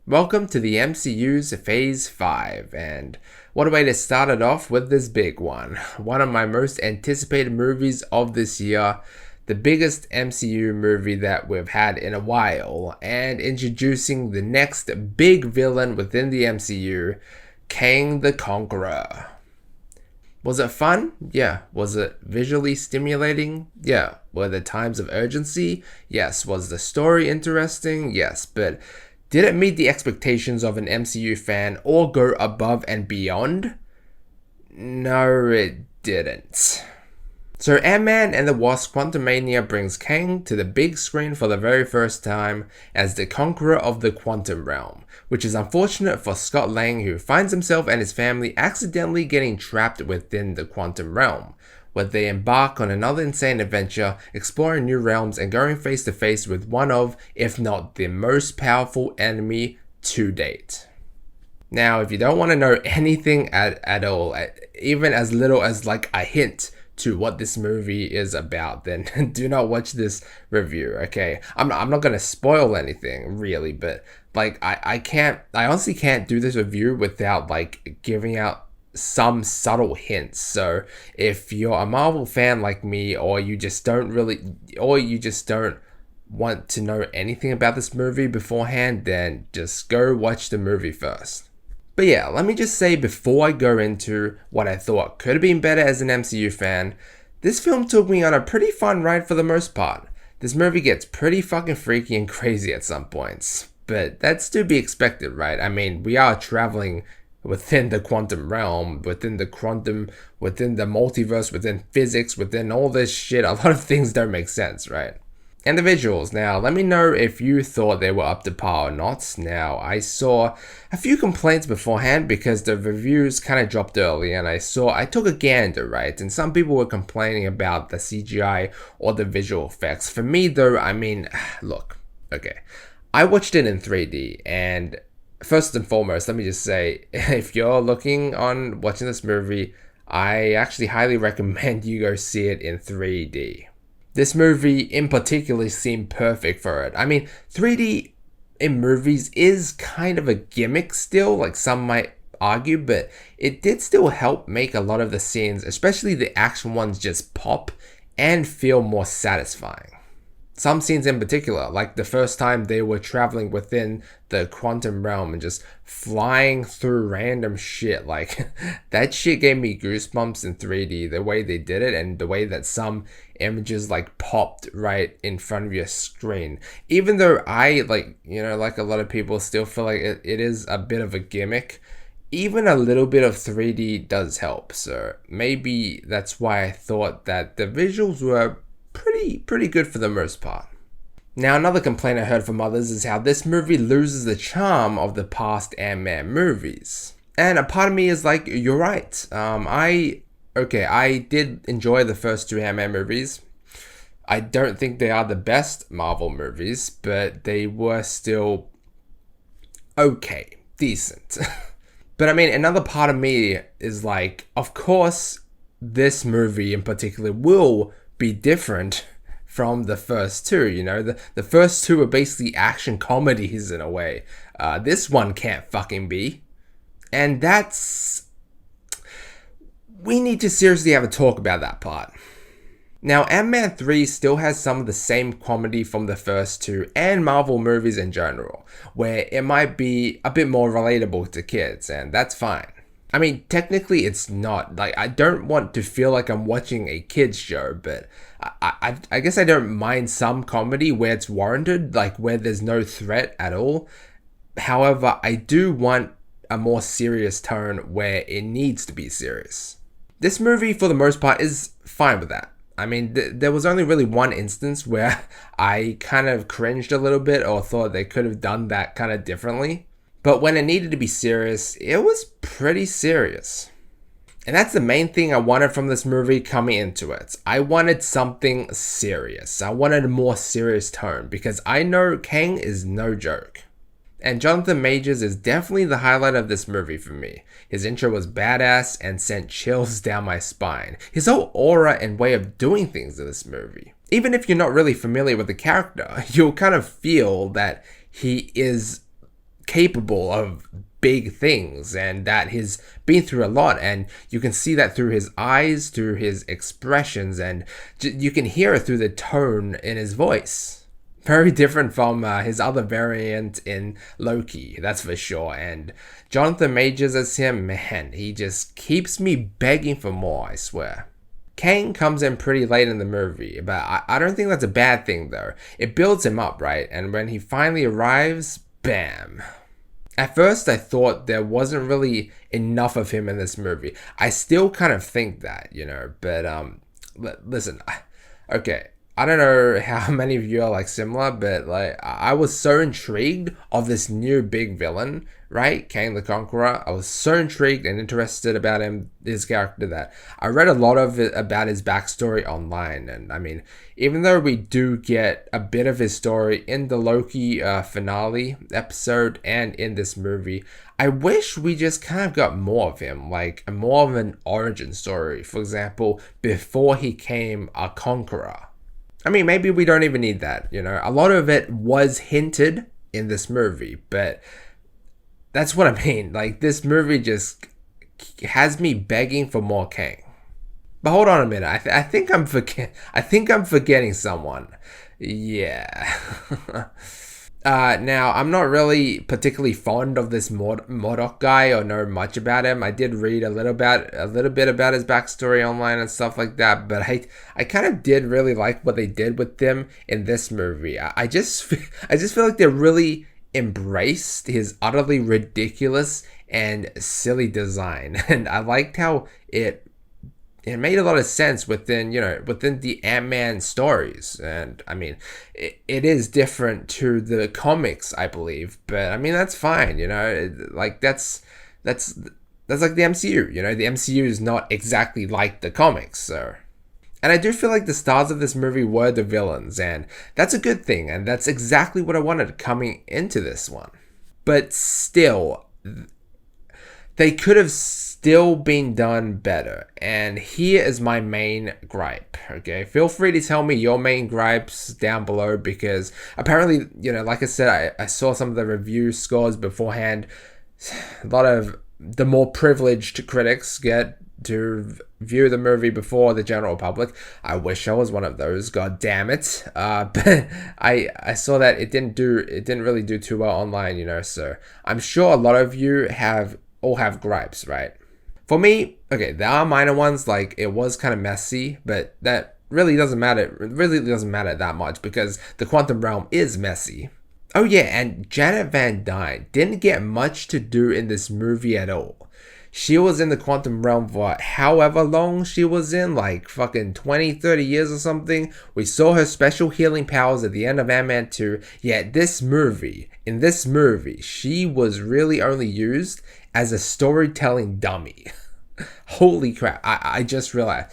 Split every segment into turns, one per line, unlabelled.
Welcome to the MCU's Phase 5, and what a way to start it off with this big one. One of my most anticipated movies of this year, the biggest MCU movie that we've had in a while, and introducing the next big villain within the MCU, Kang the Conqueror. Was it fun? Yeah. Was it visually stimulating? Yeah. Were there times of urgency? Yes. Was the story interesting? Yes. But did it meet the expectations of an MCU fan or go above and beyond? No, it didn't. So Ant-Man and the Wasp Quantumania brings Kang to the big screen for the very first time as the conqueror of the quantum realm, which is unfortunate for Scott Lang, who finds himself and his family accidentally getting trapped within the quantum realm, where they embark on another insane adventure, exploring new realms and going face to face with one of, if not the most powerful enemy to date. Now, if you don't want to know anything at all, even as little as like a hint to what this movie is about, then do not watch this review, okay? I'm not gonna spoil anything really, but like I honestly can't do this review without like giving out some subtle hints. So if you're a Marvel fan like me, or you just don't want to know anything about this movie beforehand, then just go watch the movie first. But yeah, let me just say before I go into what I thought could have been better as an MCU fan, this film took me on a pretty fun ride for the most part. This movie gets pretty fucking freaky and crazy at some points, but that's to be expected, right? I mean, we are traveling within the quantum realm, within the multiverse, within physics, within all this shit. A lot of things don't make sense, right? And the visuals. Now, let me know if you thought they were up to par or not. Now, I saw a few complaints beforehand because the reviews kind of dropped early, and I took a gander, right? And some people were complaining about the CGI or the visual effects. For me, though, I mean, look, okay. I watched it in 3D, and first and foremost, let me just say, if you're looking on watching this movie, I actually highly recommend you go see it in 3D. This movie in particular seemed perfect for it. I mean, 3D in movies is kind of a gimmick still, like some might argue, but it did still help make a lot of the scenes, especially the action ones, just pop and feel more satisfying. Some scenes in particular, like the first time they were traveling within the quantum realm and just flying through random shit, like that shit gave me goosebumps in 3D, the way they did it and the way that some images like popped right in front of your screen. Even though I like a lot of people still feel like it is a bit of a gimmick, even a little bit of 3D does help. So maybe that's why I thought that the visuals were pretty good for the most part. Now, another complaint I heard from others is how this movie loses the charm of the past Ant-Man movies. And a part of me is like, you're right. I did enjoy the first two Ant-Man movies. I don't think they are the best Marvel movies, but they were still okay, decent. But I mean, another part of me is like, of course, this movie in particular will be different from the first two. The first two are basically action comedies in a way. This one can't fucking be. And we need to seriously have a talk about that part. Now, Ant-Man 3 still has some of the same comedy from the first two and Marvel movies in general, where it might be a bit more relatable to kids, and that's fine. I mean, technically it's not. Like, I don't want to feel like I'm watching a kid's show, but I guess I don't mind some comedy where it's warranted, like where there's no threat at all. However, I do want a more serious tone where it needs to be serious. This movie, for the most part, is fine with that. I mean, there was only really one instance where I kind of cringed a little bit or thought they could have done that kind of differently. But when it needed to be serious, it was pretty serious. And that's the main thing I wanted from this movie coming into it. I wanted something serious. I wanted a more serious tone because I know Kang is no joke. And Jonathan Majors is definitely the highlight of this movie for me. His intro was badass and sent chills down my spine. His whole aura and way of doing things in this movie. Even if you're not really familiar with the character, you'll kind of feel that he is capable of big things and that he's been through a lot, and you can see that through his eyes, through his expressions, and you can hear it through the tone in his voice. Very different from his other variant in Loki, that's for sure. And Jonathan Majors as him, man, he just keeps me begging for more, I swear. Kang comes in pretty late in the movie, but I don't think that's a bad thing though. It builds him up, right? And when he finally arrives, bam. At first, I thought there wasn't really enough of him in this movie. I still kind of think that, but listen, okay. I don't know how many of you are like similar, but like I was so intrigued of this new big villain, right? Kang the Conqueror. I was so intrigued and interested about his character, that I read a lot of it about his backstory online. And I mean, even though we do get a bit of his story in the Loki finale episode and in this movie, I wish we just kind of got more of him, like more of an origin story. For example, before he came a conqueror. I mean, maybe we don't even need that, A lot of it was hinted in this movie, but that's what I mean. Like, this movie just has me begging for more Kang. But hold on a minute. I think I'm forgetting someone. Yeah. Now, I'm not really particularly fond of this MODOK guy or know much about him. I did read a little bit about his backstory online and stuff like that, but I kind of did really like what they did with him in this movie. I just feel like they really embraced his utterly ridiculous and silly design, and I liked how it made a lot of sense within the Ant-Man stories. And I mean, it is different to the comics, I believe, but I mean, that's fine, like that's like the MCU, the MCU is not exactly like the comics. So, and I do feel like the stars of this movie were the villains, and that's a good thing, and that's exactly what I wanted coming into this one. But still, they could have still been done better, and here is my main gripe, okay? Feel free to tell me your main gripes down below, because apparently, like I said, I saw some of the review scores beforehand. A lot of the more privileged critics get to view the movie before the general public. I wish I was one of those, god damn it. But I saw that it didn't really do too well online, so I'm sure a lot of you all have gripes, right? For me, okay, there are minor ones, like it was kind of messy, but that really doesn't matter. It really doesn't matter that much because the quantum realm is messy. Oh yeah, and Janet Van Dyne didn't get much to do in this movie at all. She was in the quantum realm for however long she was in, like fucking 20, 30 years or something. We saw her special healing powers at the end of Ant-Man 2, yet in this movie, she was really only used as a storytelling dummy. Holy crap, I just realized.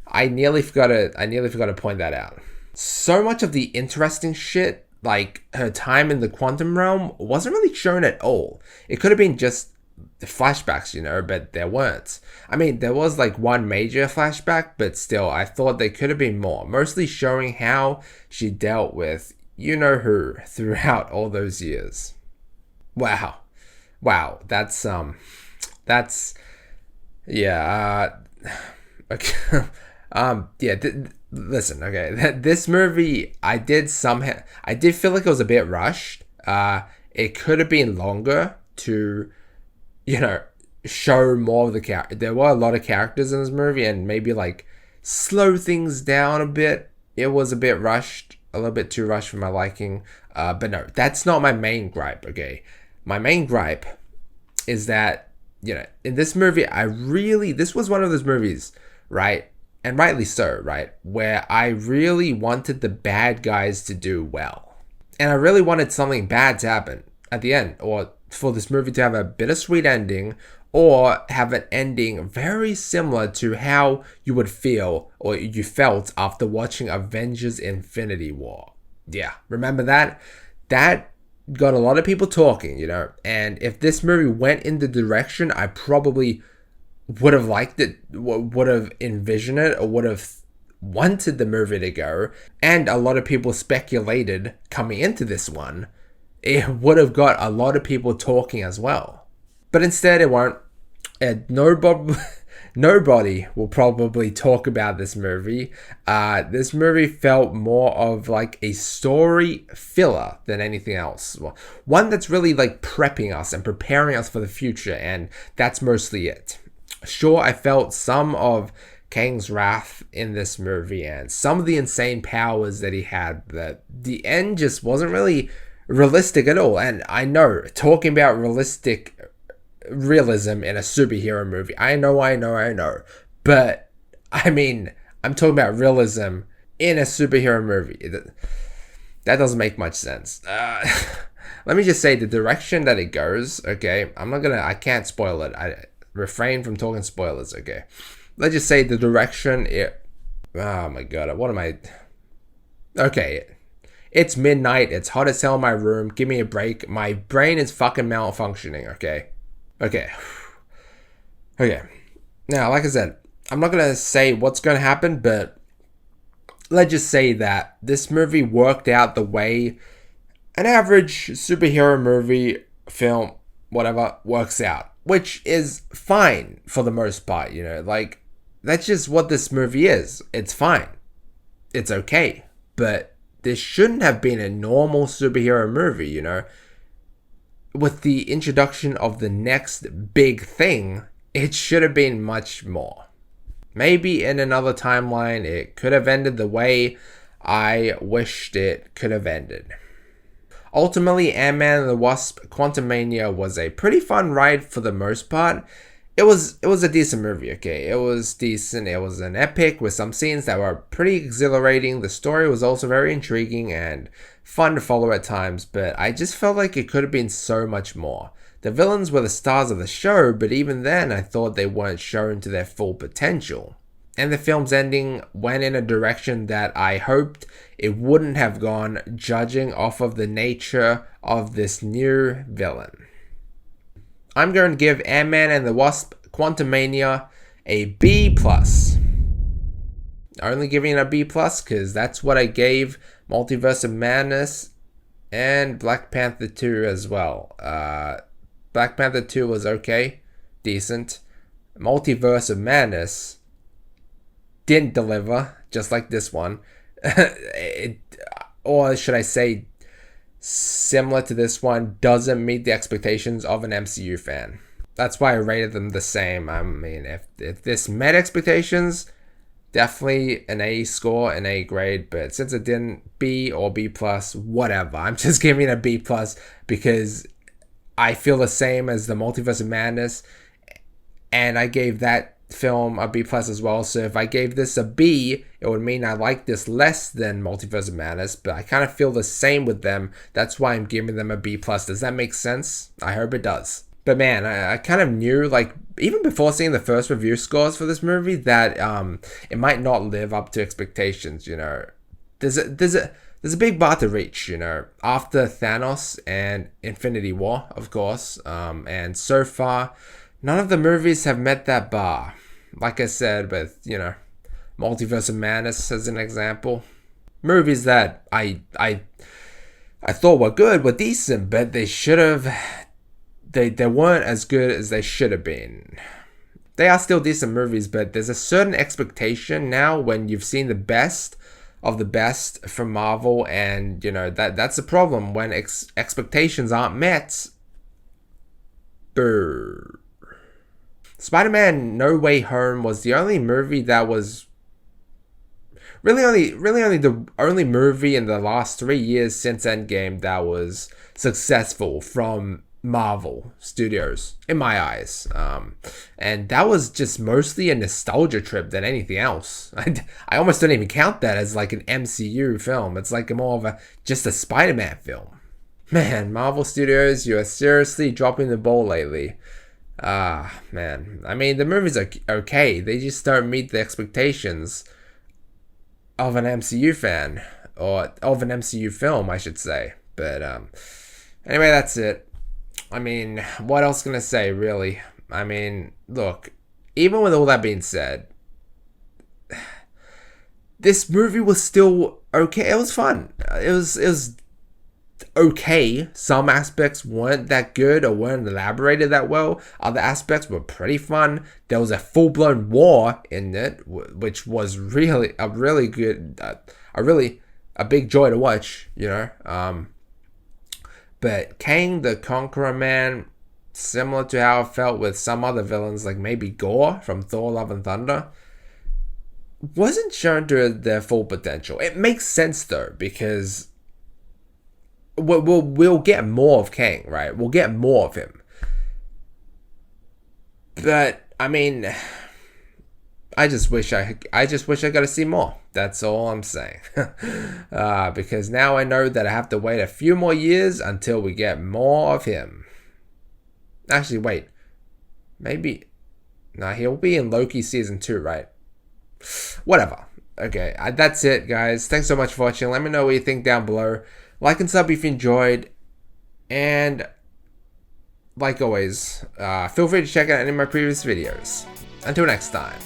I nearly forgot to point that out. So much of the interesting shit, like her time in the quantum realm, wasn't really shown at all. It could have been just the flashbacks, but there weren't. I mean, there was like one major flashback, but still, I thought there could have been more. Mostly showing how she dealt with you-know-who throughout all those years. Wow, that's yeah, okay. Listen, okay, this movie, I did feel like it was a bit rushed. It could have been longer to, show more of the character. There were a lot of characters in this movie, and maybe like slow things down a bit. It was a bit rushed, a little bit too rushed for my liking. But no, that's not my main gripe, okay? My main gripe is that, in this movie, this was one of those movies, right? And rightly so, right? Where I really wanted the bad guys to do well. And I really wanted something bad to happen at the end, or for this movie to have a bittersweet ending, or have an ending very similar to how you would feel, or you felt after watching Avengers Infinity War. Yeah, remember that? That got a lot of people talking, and if this movie went in the direction I probably would have liked it, would have envisioned it, or would have wanted the movie to go, and a lot of people speculated coming into this one, it would have got a lot of people talking as well. But instead, it won't. And nobody will probably talk about this movie. This movie felt more of like a story filler than anything else. One that's really like prepping us and preparing us for the future, and that's mostly it. Sure, I felt some of Kang's wrath in this movie and some of the insane powers that he had, but the end just wasn't really realistic at all. And I know, talking about realism in a superhero movie, I know, but I mean, I'm talking about realism in a superhero movie. That doesn't make much sense. Let me just say the direction that it goes, okay, I can't spoil it. I refrain from talking spoilers, okay. Let's just say the direction, oh my god, what am I, okay, it's midnight, it's hot as hell in my room, give me a break, my brain is fucking malfunctioning, okay. Okay. Now, like I said, I'm not going to say what's going to happen, but let's just say that this movie worked out the way an average superhero movie, film, whatever, works out. Which is fine for the most part, you know. Like, that's just what this movie is. It's fine. It's okay. But this shouldn't have been a normal superhero movie, you know. With the introduction of the next big thing, it should have been much more. Maybe in another timeline, it could have ended the way I wished it could have ended. Ultimately, Ant-Man and the Wasp: Quantumania was a pretty fun ride for the most part. It was a decent movie, okay? It was decent. It was an epic with some scenes that were pretty exhilarating. The story was also very intriguing and fun to follow at times, but I just felt like it could have been so much more. The villains were the stars of the show, but even then I thought they weren't shown to their full potential. And the film's ending went in a direction that I hoped it wouldn't have gone, judging off of the nature of this new villain. I'm going to give Ant-Man and the Wasp: Quantumania a B+. Only giving it a B+, because that's what I gave Multiverse of Madness and Black Panther 2 as well. Black Panther 2 was okay, decent. Multiverse of Madness didn't deliver, just like this one. Or should I say, similar to this one, doesn't meet the expectations of an MCU fan. That's why I rated them the same. I mean, if this met expectations, definitely an A score, an A grade, but since it didn't, B or B+, whatever. I'm just giving it a B+, because I feel the same as the Multiverse of Madness, and I gave that film a B+ as well. So if I gave this a B, it would mean I like this less than Multiverse of Madness, but I kind of feel the same with them. That's why I'm giving them a B+. Does that make sense? I hope it does. But man, I kind of knew, like, even before seeing the first review scores for this movie, that it might not live up to expectations, you know. There's a big bar to reach, you know, after Thanos and Infinity War, of course, and so far, none of the movies have met that bar. Like I said, with, you know, Multiverse of Madness as an example. Movies that I thought were good, were decent, but they should have, they weren't as good as they should have been. They are still decent movies, but there's a certain expectation now when you've seen the best of the best from Marvel, and, you know, that's a problem when expectations aren't met. Brr. Spider-Man No Way Home was the only movie that was really only the only movie in the last 3 years since Endgame that was successful from Marvel Studios, in my eyes. And that was just mostly a nostalgia trip than anything else. I almost don't even count that as like an MCU film. It's like more of just a Spider-Man film. Man, Marvel Studios, you are seriously dropping the ball lately. Man. I mean, the movies are okay. They just don't meet the expectations of an MCU fan, or of an MCU film, I should say. But anyway, that's it. I mean, what else can I say, really? I mean, look, even with all that being said, this movie was still okay. It was fun. It was okay. Some aspects weren't that good or weren't elaborated that well. Other aspects were pretty fun. There was a full-blown war in it, which was really good, a big joy to watch, you know. But Kang the Conqueror, man, similar to how I felt with some other villains, like maybe Gore from Thor: Love and Thunder, wasn't shown to their full potential. It makes sense though, because we'll get more of Kang, right? We'll get more of him. But I mean, I just wish I got to see more. That's all I'm saying. Because now I know that I have to wait a few more years until we get more of him. Actually, wait. Maybe. Nah, he'll be in Loki season 2, right? Whatever. Okay, that's it, guys. Thanks so much for watching. Let me know what you think down below. Like and sub if you enjoyed. And like always, feel free to check out any of my previous videos. Until next time.